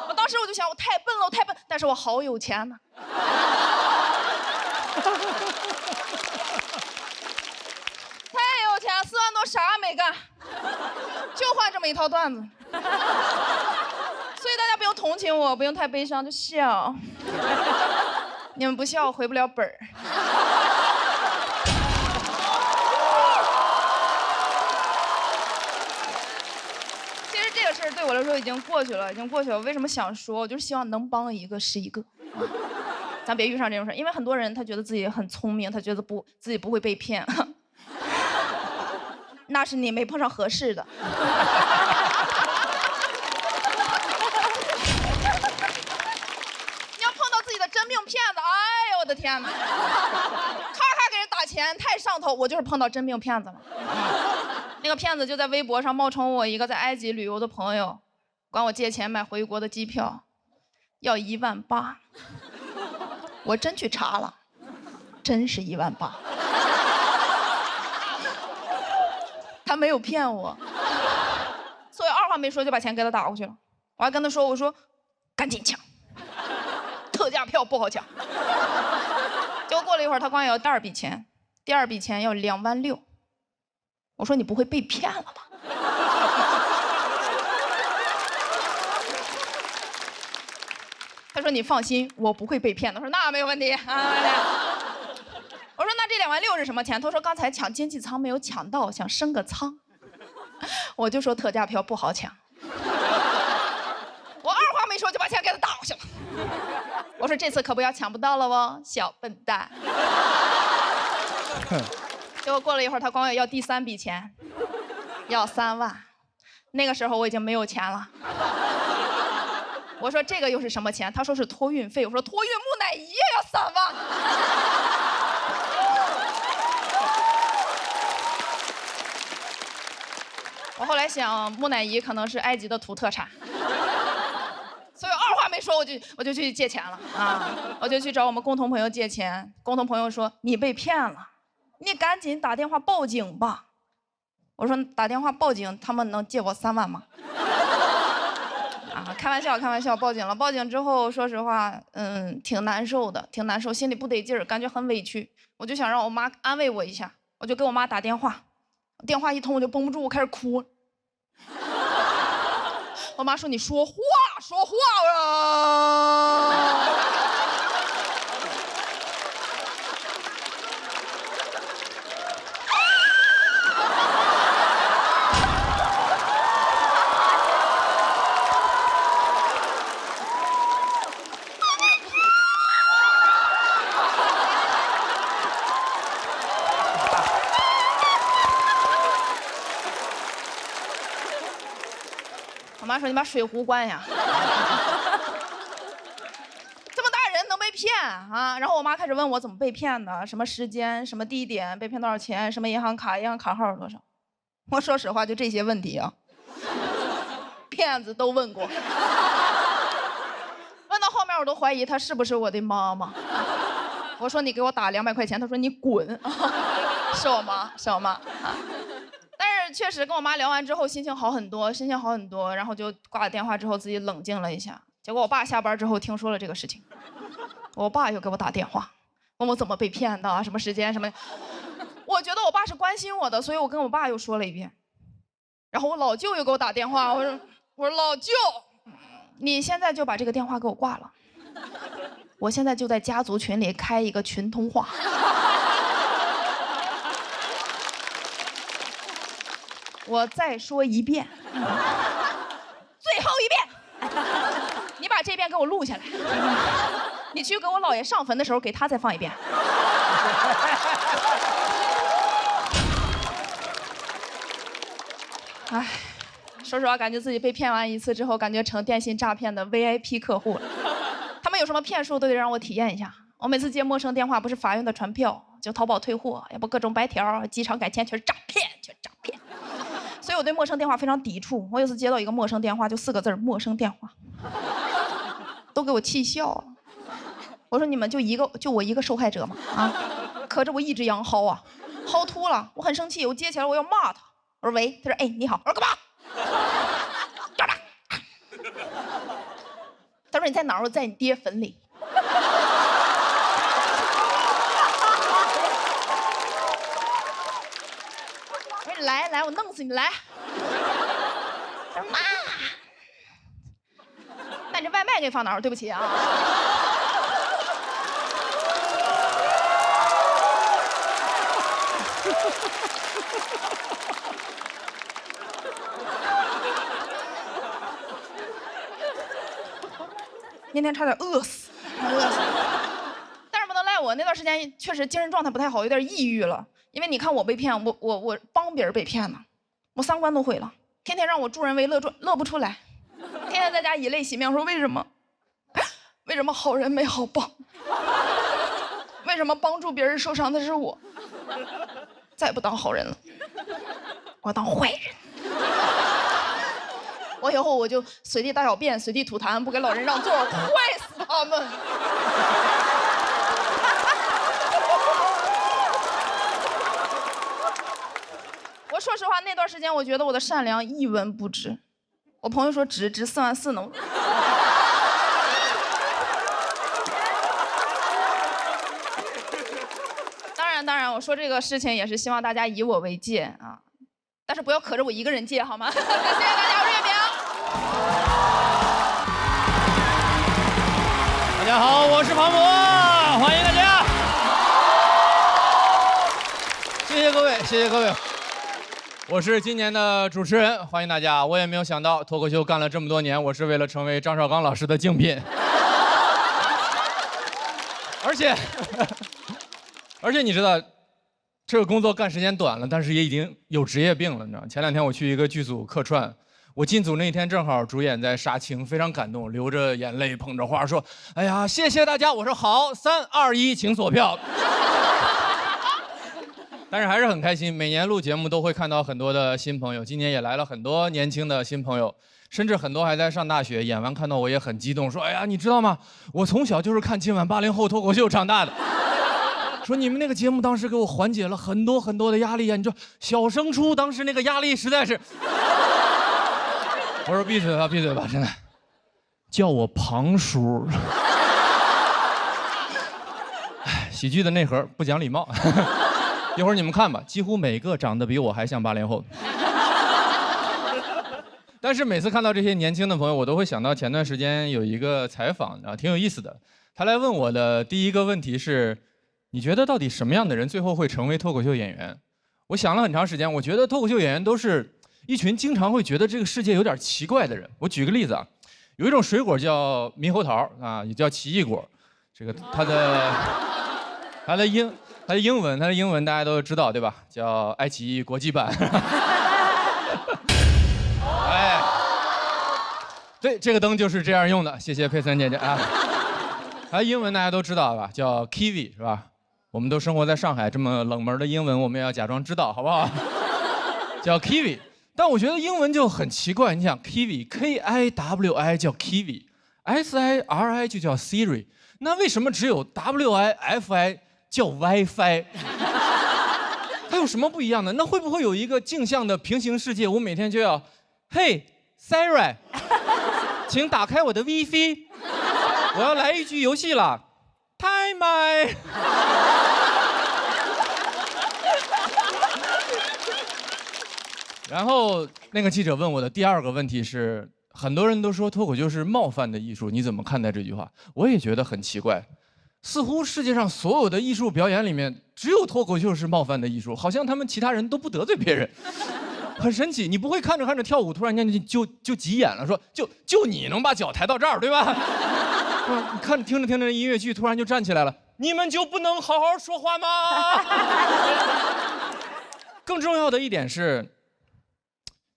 H: 我当时我就想，我太笨了，我太笨，但是我好有钱呢。太有钱，4万多啥没干，就换这么一套段子。所以大家不用同情我，不用太悲伤，就笑。你们不笑，我回不了本儿。其实这个事儿对我来说已经过去了，我为什么想说？我就是希望能帮一个是一个。咱别遇上这种事儿，因为很多人他觉得自己很聪明，他觉得自己不会被骗。那是你没碰上合适的。真命骗子，哎呦我的天哪！咔咔给人打钱，太上头。我就是碰到真命骗子了。那个骗子就在微博上冒充我一个在埃及旅游的朋友，管我借钱买回国的机票，要1.8万。我真去查了，真是1.8万。他没有骗我，所以二话没说就把钱给他打过去了。我还跟他说，我说赶紧抢。特价票不好抢，结果过了一会儿，他管我要第二笔钱要2.6万。我说你不会被骗了吧？他说你放心，我不会被骗的。我说那没有问题。我说那这2.6万是什么钱？他说刚才抢经济舱没有抢到，想升个舱。我就说特价票不好抢。我二话没说就把钱给他打过去了。我说这次可不要抢不到了哦，小笨蛋。结果过了一会儿，他管我要第3笔钱，要3万。那个时候我已经没有钱了。我说这个又是什么钱？他说是托运费。我说托运木乃伊也要3万。我后来想，木乃伊可能是埃及的土特产。所以二话没说，我就去借钱了啊！我就去找我们共同朋友借钱。共同朋友说你被骗了，你赶紧打电话报警吧。我说打电话报警，他们能借我3万吗？啊，开玩笑，报警了。报警之后，说实话，挺难受的，心里不得劲儿，感觉很委屈。我就想让我妈安慰我一下，我就给我妈打电话，电话一通我就绷不住，我开始哭。我妈说：“你说话啊！”我妈说：“你把水壶关呀！”这么大人能被骗啊？然后我妈开始问我怎么被骗的，什么时间、什么地点、被骗多少钱、什么银行卡号有多少。我说实话，就这些问题啊，骗子都问过。问到后面我都怀疑她是不是我的妈妈。我说：“你给我打200块钱。”她说：“你滚！”是我妈，是我妈啊。但是确实跟我妈聊完之后心情好很多，然后就挂了电话之后自己冷静了一下。结果我爸下班之后听说了这个事情，我爸又给我打电话，问我怎么被骗的，什么时间什么。我觉得我爸是关心我的，所以我跟我爸又说了一遍。然后我老舅又给我打电话，我说老舅，你现在就把这个电话给我挂了，我现在就在家族群里开一个群通话。我再说一遍，最后一遍，你把这遍给我录下来，你去给我姥爷上坟的时候给他再放一遍。哎，说实话，感觉自己被骗完一次之后，感觉成电信诈骗的 VIP 客户了。他们有什么骗术都得让我体验一下。我每次接陌生电话，不是法院的传票，就淘宝退货，要不各种白条、机场改签，全是诈骗，全是诈骗。所以我对陌生电话非常抵触。我有次接到一个陌生电话，就4个字：陌生电话，都给我气笑了。我说你们就我一个受害者吗？啊，可着我一直羊薅啊，薅秃了，我很生气，我接起来我要骂他。我说喂，他说哎你好，我说干嘛？干嘛？他说你在哪儿？我在你爹坟里。来，我弄死你！来，妈，那你这外卖给你放哪儿？对不起啊。那天差点饿死。但是不能赖我，那段时间确实精神状态不太好，有点抑郁了。因为你看我被骗，我帮别人被骗呢，我3观都毁了，天天让我助人为乐，乐不出来，天天在家以泪洗面，说为什么好人没好报，为什么帮助别人受伤的是我，再不当好人了，我要当坏人，我以后我就随地大小便，随地吐痰，不给老人让座，坏死他们。我说实话，那段时间我觉得我的善良一文不值。我朋友说值44000呢。当然，我说这个事情也是希望大家以我为戒啊，但是不要可着我一个人戒好吗？谢谢大家，我是月饼。
C: 大家好，我是庞博，欢迎大家。谢谢各位，谢谢各位。我是今年的主持人，欢迎大家。我也没有想到脱口秀干了这么多年，我是为了成为张绍刚老师的竞品。而且你知道，这个工作干时间短了，但是也已经有职业病了，你知道吗？前2天我去一个剧组客串，我进组那一天正好主演在杀青，非常感动，流着眼泪捧着花说：“哎呀，谢谢大家。”我说好，3、2、1，请锁票。但是还是很开心，每年录节目都会看到很多的新朋友，今年也来了很多年轻的新朋友，甚至很多还在上大学，演完看到我也很激动，说：“哎呀，你知道吗？我从小就是看今晚80后脱口秀长大的。”说你们那个节目当时给我缓解了很多很多的压力呀！你说小升初当时那个压力实在是……我说闭嘴吧，闭嘴吧，真的，叫我庞叔。哎，喜剧的内核不讲礼貌。一会儿你们看吧，几乎每个长得比我还像80后。但是每次看到这些年轻的朋友，我都会想到前段时间有一个采访啊，挺有意思的。他来问我的第一个问题是：你觉得到底什么样的人最后会成为脱口秀演员？我想了很长时间，我觉得脱口秀演员都是一群经常会觉得这个世界有点奇怪的人。我举个例子啊，有一种水果叫猕猴桃啊，也叫奇异果。这个它的英文大家都知道对吧？叫爱奇艺国际版。哎，对，这个灯就是这样用的，谢谢佩森姐姐啊。它英文大家都知道吧？叫 kiwi 是吧？我们都生活在上海，这么冷门的英文我们也要假装知道，好不好？叫 kiwi。但我觉得英文就很奇怪，你想 kiwi Kiwi 叫 kiwi，SIRI 就叫 Siri， 那为什么只有 WIFI 叫 WiFi？ 它有什么不一样的？那会不会有一个镜像的平行世界？我每天就要，嘿 Siri， 请打开我的 WiFi， 我要来一局游戏了 ，Time。然后那个记者问我的第二个问题是，很多人都说脱口秀是冒犯的艺术，你怎么看待这句话？我也觉得很奇怪，似乎世界上所有的艺术表演里面，只有脱口秀是冒犯的艺术，好像他们其他人都不得罪别人，很神奇。你不会看着看着跳舞，突然间就急眼了，说就你能把脚抬到这儿，对吧？你看听着听着音乐剧，突然就站起来了，你们就不能好好说话吗？更重要的一点是，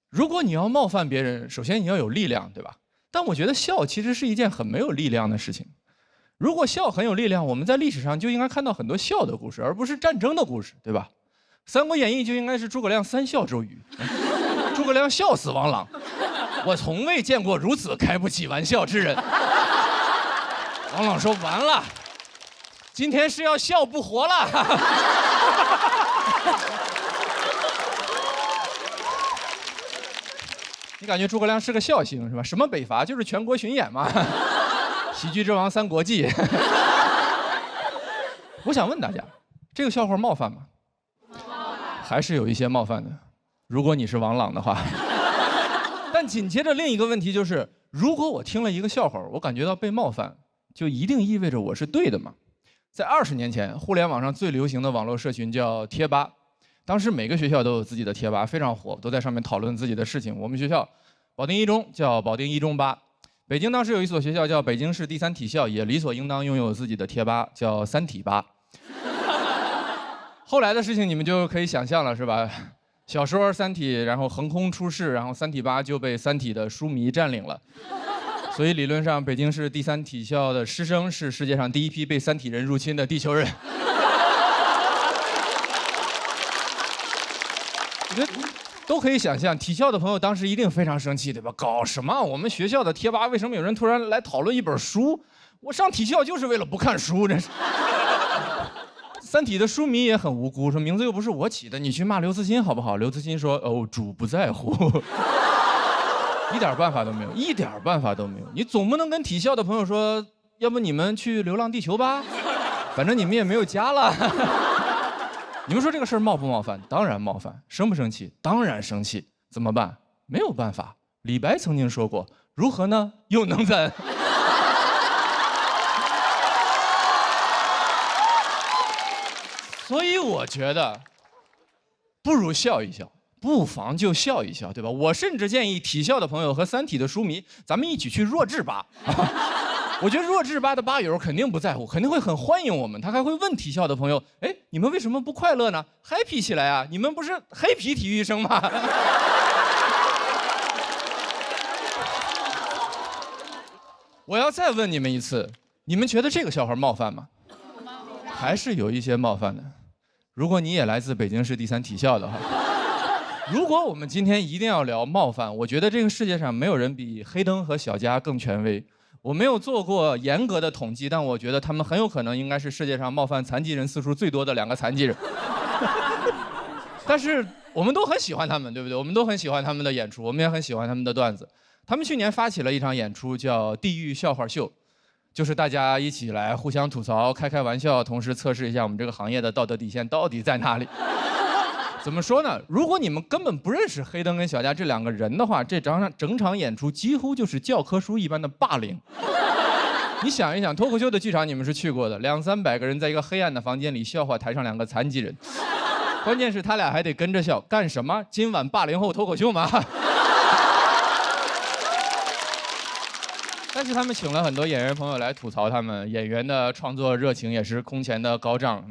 C: 如果你要冒犯别人，首先你要有力量，对吧？但我觉得笑其实是一件很没有力量的事情。如果笑很有力量，我们在历史上就应该看到很多笑的故事，而不是战争的故事，对吧？《三国演义》就应该是诸葛亮3笑周瑜，诸葛亮笑死王朗，我从未见过如此开不起玩笑之人。王朗说：“完了，今天是要笑不活了。”你感觉诸葛亮是个笑星是吧？什么北伐就是全国巡演嘛，喜剧之王3国记。我想问大家，这个笑话冒犯吗？还是有一些冒犯的，如果你是王朗的话。但紧接着另一个问题就是，如果我听了一个笑话，我感觉到被冒犯，就一定意味着我是对的吗？在20年前，互联网上最流行的网络社群叫贴吧。当时每个学校都有自己的贴吧，非常火，都在上面讨论自己的事情。我们学校保定一中叫保定一中吧，北京当时有一所学校叫北京市第3体校，也理所应当拥有自己的贴吧，叫3体吧。后来的事情你们就可以想象了，是吧？小说3体，然后横空出世，然后3体吧就被3体的书迷占领了。所以理论上，北京市第3体校的师生是世界上第一批被3体人入侵的地球人。我觉得都可以想象，体校的朋友当时一定非常生气，对吧？搞什么？我们学校的贴吧为什么有人突然来讨论一本书？我上体校就是为了不看书，真是。3体的书迷也很无辜，说名字又不是我起的，你去骂刘慈欣好不好？刘慈欣说：“哦，主不在乎。”一点办法都没有，一点办法都没有。你总不能跟体校的朋友说，要不你们去流浪地球吧？反正你们也没有家了。你们说这个事儿冒不冒犯？当然冒犯。生不生气？当然生气。怎么办？没有办法。李白曾经说过：“如何呢？又能怎？”所以我觉得，不如笑一笑，不妨就笑一笑，对吧？我甚至建议体校的朋友和3体的书迷，咱们一起去弱智吧。我觉得弱智吧的吧友肯定不在乎，肯定会很欢迎我们。他还会问体校的朋友：“哎，你们为什么不快乐呢 ？happy 起来啊！你们不是黑皮体育生吗？”我要再问你们一次，你们觉得这个笑话冒犯吗？还是有一些冒犯的。如果你也来自北京市第3体校的话，如果我们今天一定要聊冒犯，我觉得这个世界上没有人比黑灯和小佳更权威。我没有做过严格的统计，但我觉得他们很有可能应该是世界上冒犯残疾人次数最多的2个残疾人。但是我们都很喜欢他们，对不对？我们都很喜欢他们的演出，我们也很喜欢他们的段子。他们去年发起了一场演出，叫《地狱笑话秀》。就是大家一起来互相吐槽、开开玩笑，同时测试一下我们这个行业的道德底线到底在哪里。怎么说呢？如果你们根本不认识黑灯跟小佳这两个人的话，这整场演出几乎就是教科书一般的霸凌。你想一想，脱口秀的剧场你们是去过的，200-300个人在一个黑暗的房间里笑话台上2个残疾人，关键是他俩还得跟着笑，干什么？今晚80后脱口秀吗？但是他们请了很多演员朋友来吐槽他们，演员的创作热情也是空前的高涨。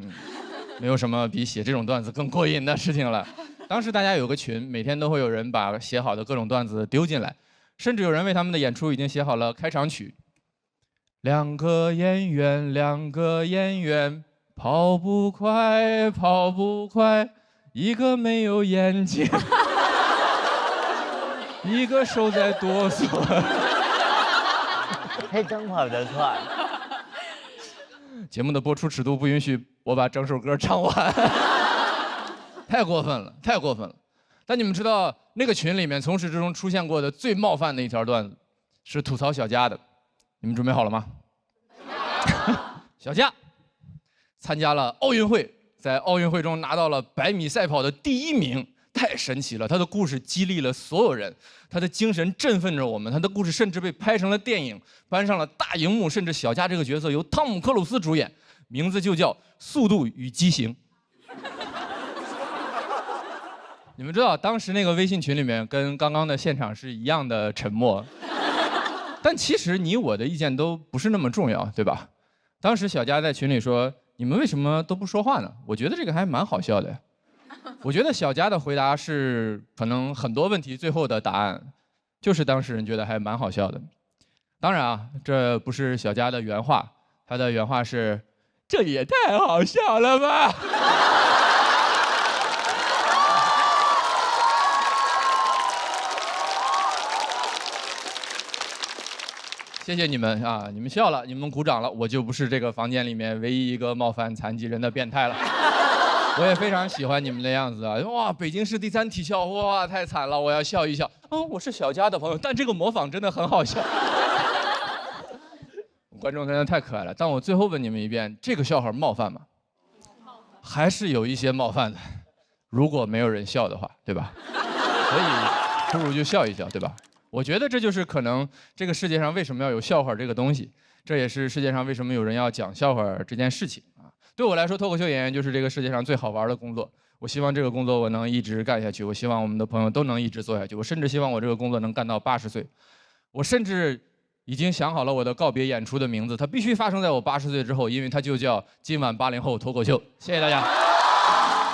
C: 没有什么比写这种段子更过瘾的事情了。当时大家有个群，每天都会有人把写好的各种段子丢进来，甚至有人为他们的演出已经写好了开场曲。2个演员，跑不快，一个没有眼睛，一个手在哆嗦。
I: 黑灯跑得快。
C: 节目的播出尺度不允许我把整首歌唱完，太过分了，太过分了。但你们知道那个群里面从始至终出现过的最冒犯的一条段子，是吐槽小佳的。你们准备好了吗？小佳参加了奥运会，在奥运会中拿到了100米赛跑的第1名，太神奇了！他的故事激励了所有人，他的精神振奋着我们，他的故事甚至被拍成了电影，搬上了大荧幕，甚至小佳这个角色由汤姆·克鲁斯主演，名字就叫《速度与激情》。你们知道当时那个微信群里面跟刚刚的现场是一样的沉默，但其实你我的意见都不是那么重要，对吧？当时小佳在群里说：“你们为什么都不说话呢？”我觉得这个还蛮好笑的。我觉得小佳的回答是可能很多问题最后的答案，就是当事人觉得还蛮好笑的。当然啊，这不是小佳的原话，他的原话是：“这也太好笑了吧！”谢谢你们啊！你们笑了，你们鼓掌了，我就不是这个房间里面唯一一个冒犯残疾人的变态了。我也非常喜欢你们的样子啊！哇，北京市第3体校，哇，太惨了，我要笑一笑。我是小佳的朋友，但这个模仿真的很好笑。观众真的太可爱了。但我最后问你们一遍，这个笑话冒犯吗？还是有一些冒犯的。如果没有人笑的话，对吧？所以不如就笑一笑，对吧？我觉得这就是可能这个世界上为什么要有笑话这个东西，这也是世界上为什么有人要讲笑话这件事情啊。对我来说，脱口秀演员就是这个世界上最好玩的工作。我希望这个工作我能一直干下去，我希望我们的朋友都能一直做下去，我甚至希望我这个工作能干到80岁。我甚至已经想好了我的告别演出的名字，它必须发生在我80岁之后，因为它就叫今晚80后脱口秀。谢谢大家。